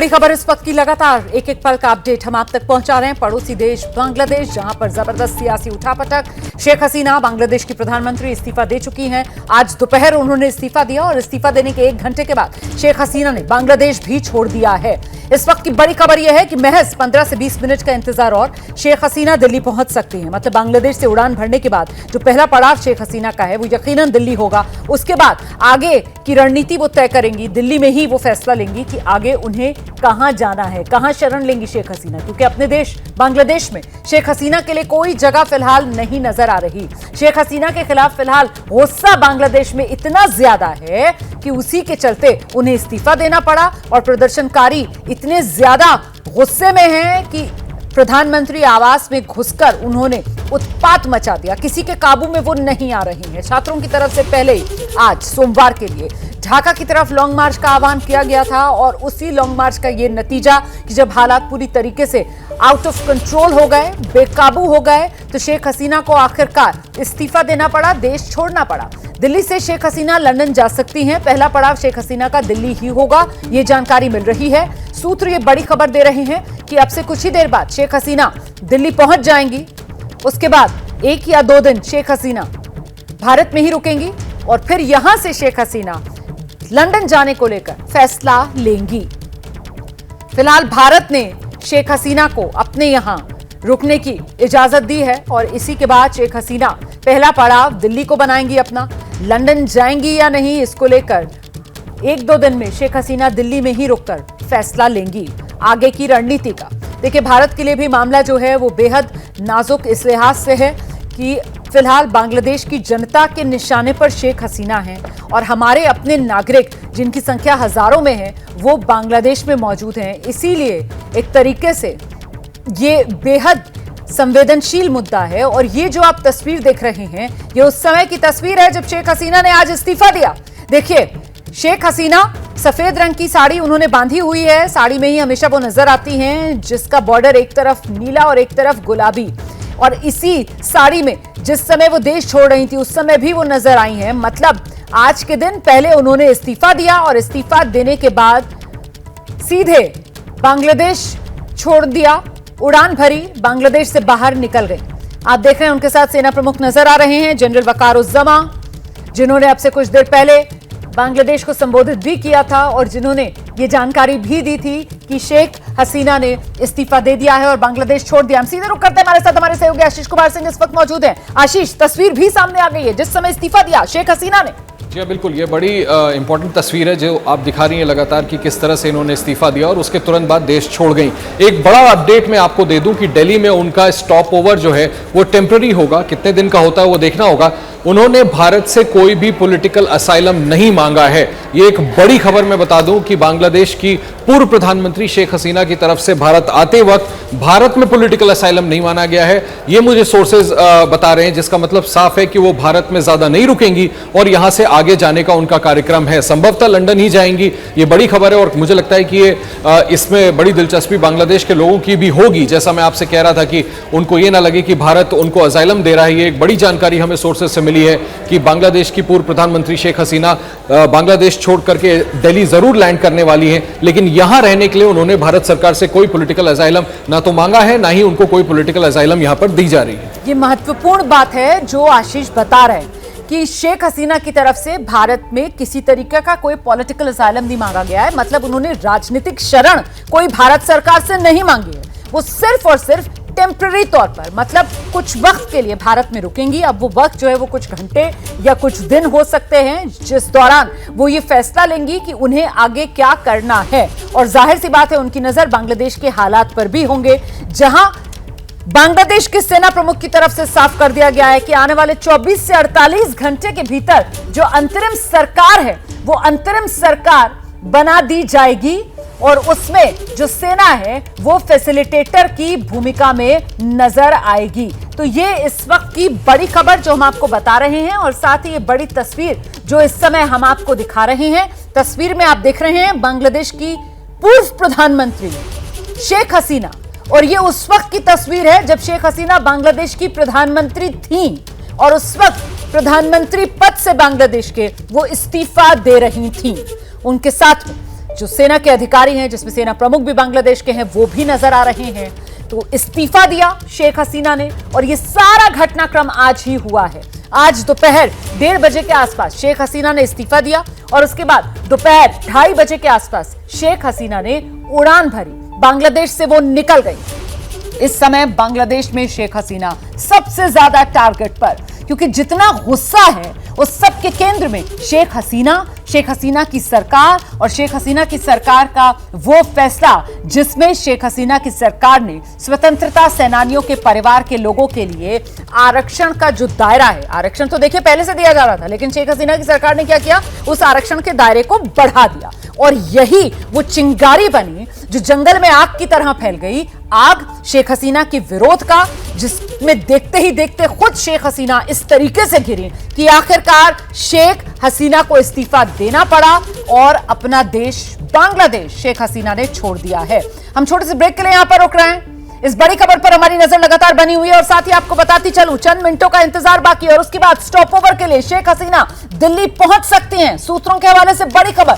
बड़ी खबर इस वक्त की लगातार एक एक पल का अपडेट हम आप तक पहुंचा रहे हैं। पड़ोसी देश बांग्लादेश, जहां पर जबरदस्त सियासी उठापटक। शेख हसीना बांग्लादेश की प्रधानमंत्री इस्तीफा दे चुकी हैं। आज दोपहर उन्होंने इस्तीफा दिया और इस्तीफा देने के 1 घंटे के बाद शेख हसीना ने बांग्लादेश भी छोड़ दिया है। इस वक्त की बड़ी खबर यह है कि महज 15 से 20 मिनट का इंतजार और शेख हसीना दिल्ली पहुंच सकती हैं। मतलब बांग्लादेश से उड़ान भरने के बाद जो पहला पड़ाव शेख हसीना का है वो यकीनन दिल्ली होगा। उसके बाद आगे की रणनीति वो तय करेंगी, दिल्ली में ही वो फैसला लेंगी कि आगे उन्हें कहां जाना है, कहां शरण लेंगी शेख हसीना, क्योंकि अपने देश बांग्लादेश में शेख हसीना के लिए कोई जगह फिलहाल नहीं नजर आ रही। शेख हसीना के खिलाफ फिलहाल गुस्सा बांग्लादेश में इतना ज्यादा है कि उसी के चलते उन्हें इस्तीफा देना पड़ा और प्रदर्शनकारी इतने ज्यादा गुस्से में हैं कि प्रधानमंत्री आवास में घुसकर उन्होंने उत्पात मचा दिया। किसी के काबू में वो नहीं आ रही हैं। छात्रों की तरफ से पहले ही आज सोमवार के लिए ढाका की तरफ लॉन्ग मार्च का आह्वान किया गया था और उसी लॉन्ग मार्च का ये नतीजा कि जब हालात पूरी तरीके से आउट ऑफ कंट्रोल हो गए, बेकाबू हो गए, तो शेख हसीना को आखिरकार इस्तीफा देना पड़ा, देश छोड़ना पड़ा। दिल्ली से शेख हसीना लंदन जा सकती हैं। पहला पड़ाव शेख हसीना का दिल्ली ही होगा, ये जानकारी मिल रही है। सूत्र ये बड़ी खबर दे रहे हैं कि अब से कुछ ही देर बाद शेख हसीना दिल्ली पहुंच जाएंगी। उसके बाद 1 या 2 दिन शेख हसीना भारत में ही रुकेंगी और फिर यहां से शेख हसीना लंदन जाने को लेकर फैसला लेंगी। फिलहाल भारत ने शेख हसीना को अपने यहां रुकने की इजाजत दी है और इसी के बाद शेख हसीना पहला पड़ाव दिल्ली को बनाएंगी अपना। लंदन जाएंगी या नहीं, इसको लेकर 1-2 दिन में शेख हसीना दिल्ली में ही रुककर फैसला लेंगी आगे की रणनीति का। देखिए, भारत के लिए भी मामला जो है वो बेहद नाजुक इस लिहाज से है कि फिलहाल बांग्लादेश की जनता के निशाने पर शेख हसीना हैं और हमारे अपने नागरिक जिनकी संख्या हजारों में है वो बांग्लादेश में मौजूद हैं। इसीलिए एक तरीके से ये बेहद संवेदनशील मुद्दा है और ये जो आप तस्वीर देख रहे हैं ये उस समय की तस्वीर है जब शेख हसीना ने आज इस्तीफा दिया। देखिए, शेख हसीना सफेद रंग की साड़ी उन्होंने बांधी हुई है। साड़ी में ही हमेशा वो नजर आती हैं जिसका बॉर्डर एक तरफ नीला और एक तरफ गुलाबी, और इसी साड़ी में जिस समय वो देश छोड़ रही थी उस समय भी वो नजर आई हैं। मतलब आज के दिन पहले उन्होंने इस्तीफा दिया और इस्तीफा देने के बाद सीधे बांग्लादेश छोड़ दिया, उड़ान भरी, बांग्लादेश से बाहर निकल गए। आप देख रहे हैं उनके साथ सेना प्रमुख नजर आ रहे हैं, जनरल वकारुज्जमा, जिन्होंने अब से कुछ देर पहले बांग्लादेश को संबोधित भी किया था और जिन्होंने ये जानकारी भी दी थी कि शेख हसीना ने इस्तीफा दे दिया है और बांग्लादेश छोड़ दिया। हम सीधे रुक करते हैं, हमारे साथ हमारे सहयोगी आशीष कुमार सिंह इस वक्त मौजूद हैं। आशीष, तस्वीर भी सामने आ गई है जिस समय इस्तीफा दिया शेख हसीना ने। जी बिल्कुल, ये बड़ी इंपॉर्टेंट तस्वीर है जो आप दिखा रही हैं लगातार कि किस तरह से इन्होंने इस्तीफा दिया और उसके तुरंत बाद देश छोड़ गई। एक बड़ा अपडेट मैं आपको दे दूं कि दिल्ली में उनका स्टॉप ओवर जो है वो टेम्पररी होगा, कितने दिन का होता है वो देखना होगा। उन्होंने भारत से कोई भी पॉलिटिकल असाइलम नहीं मांगा है। ये एक बड़ी खबर मैं बता दूं कि बांग्लादेश की पूर्व प्रधानमंत्री शेख हसीना की तरफ से भारत आते वक्त भारत में पॉलिटिकल असाइलम नहीं माना गया है, ये मुझे सोर्सेज बता रहे हैं, जिसका मतलब साफ है कि वो भारत में ज्यादा नहीं रुकेंगी और यहां से आगे जाने का उनका कार्यक्रम है। संभवतः लंदन ही जाएंगी, ये बड़ी खबर है और मुझे लगता है कि ये इसमें बड़ी दिलचस्पी बांग्लादेश के लोगों की भी होगी। जैसा मैं आपसे कह रहा था कि उनको ये ना लगे कि भारत उनको असाइलम दे रहा है, ये एक बड़ी जानकारी हमें सोर्सेज से मिली है कि बांग्लादेश की पूर्व प्रधानमंत्री शेख हसीना बांग्लादेश छोड़ करके दिल्ली जरूर लैंड करने वाली हैं, लेकिन यहां रहने के लिए उन्होंने भारत सरकार से कोई पॉलिटिकल असाइलम ना तो मांगा है, ना ही उनको कोई पॉलिटिकल असाइलम यहां पर दी जा रही है। ये महत्वपूर्ण बात है जो आशीष बता रहे हैं कि शेख हसीना की तरफ से भारत में किसी तरीके का कोई पॉलिटिकल असाइलम नहीं मांगा गया है। मतलब उन्होंने राजनीतिक शरण कोई भारत सरकार से नहीं मांगी है, वो सिर्फ और सिर्फ टेम्पररी तौर पर, मतलब कुछ वक्त के लिए भारत में रुकेंगी। अब वो वक्त जो है वो कुछ घंटे या कुछ दिन हो सकते हैं जिस दौरान वो ये फैसला लेंगी कि उन्हें आगे क्या करना है। और जाहिर सी बात है उनकी नजर बांग्लादेश के हालात पर भी होंगे, जहां बांग्लादेश के सेना प्रमुख की तरफ से साफ कर दिया गया है कि आने वाले 24 से 48 घंटे के भीतर जो अंतरिम सरकार है वो अंतरिम सरकार बना दी जाएगी और उसमें जो सेना है वो फैसिलिटेटर की भूमिका में नजर आएगी। तो ये इस वक्त की बड़ी खबर जो हम आपको बता रहे हैं और साथ ही ये बड़ी तस्वीर जो इस समय हम आपको दिखा रहे हैं। तस्वीर में आप देख रहे हैं बांग्लादेश की पूर्व प्रधानमंत्री शेख हसीना, और ये उस वक्त की तस्वीर है जब शेख हसीना बांग्लादेश की प्रधानमंत्री थी और उस वक्त प्रधानमंत्री पद से बांग्लादेश के वो इस्तीफा दे रही थी। उनके साथ जो सेना के अधिकारी हैं, जिसमें सेना प्रमुख भी बांग्लादेश के हैं, वो भी नजर आ रहे हैं। तो इस्तीफा दिया शेख हसीना ने और ये सारा घटनाक्रम आज ही हुआ है। आज दोपहर 1:30 बजे के आसपास शेख हसीना ने इस्तीफा दिया और उसके बाद दोपहर 2:30 बजे के आसपास शेख हसीना ने उड़ान भरी, बांग्लादेश से वो निकल गई। इस समय बांग्लादेश में शेख हसीना सबसे ज्यादा टारगेट पर, क्योंकि जितना गुस्सा है उस सब के केंद्र में शेख हसीना की सरकार और शेख हसीना की सरकार का वो फैसला जिसमें शेख हसीना की सरकार ने स्वतंत्रता सेनानियों के परिवार के लोगों के लिए आरक्षण का जो दायरा है, आरक्षण तो देखिए पहले से दिया जा रहा था, लेकिन शेख हसीना की सरकार ने क्या किया, उस आरक्षण के दायरे को बढ़ा दिया। और यही वो चिंगारी बनी जो जंगल में आग की तरह फैल गई। आग शेख हसीना के विरोध का, जिसमें देखते ही देखते खुद शेख हसीना इस तरीके से घिरी कि आखिरकार शेख हसीना को इस्तीफा देना पड़ा और अपना देश बांग्लादेश शेख हसीना ने छोड़ दिया है। हम छोटे से ब्रेक के लिए यहां पर रुक रहे हैं। इस बड़ी खबर पर हमारी नजर लगातार बनी हुई है और साथ ही आपको बताती चलूं, चंद मिनटों का इंतजार बाकी और उसके बाद स्टॉप ओवर के लिए शेख हसीना दिल्ली पहुंच सकती हैं। सूत्रों के हवाले से बड़ी खबर,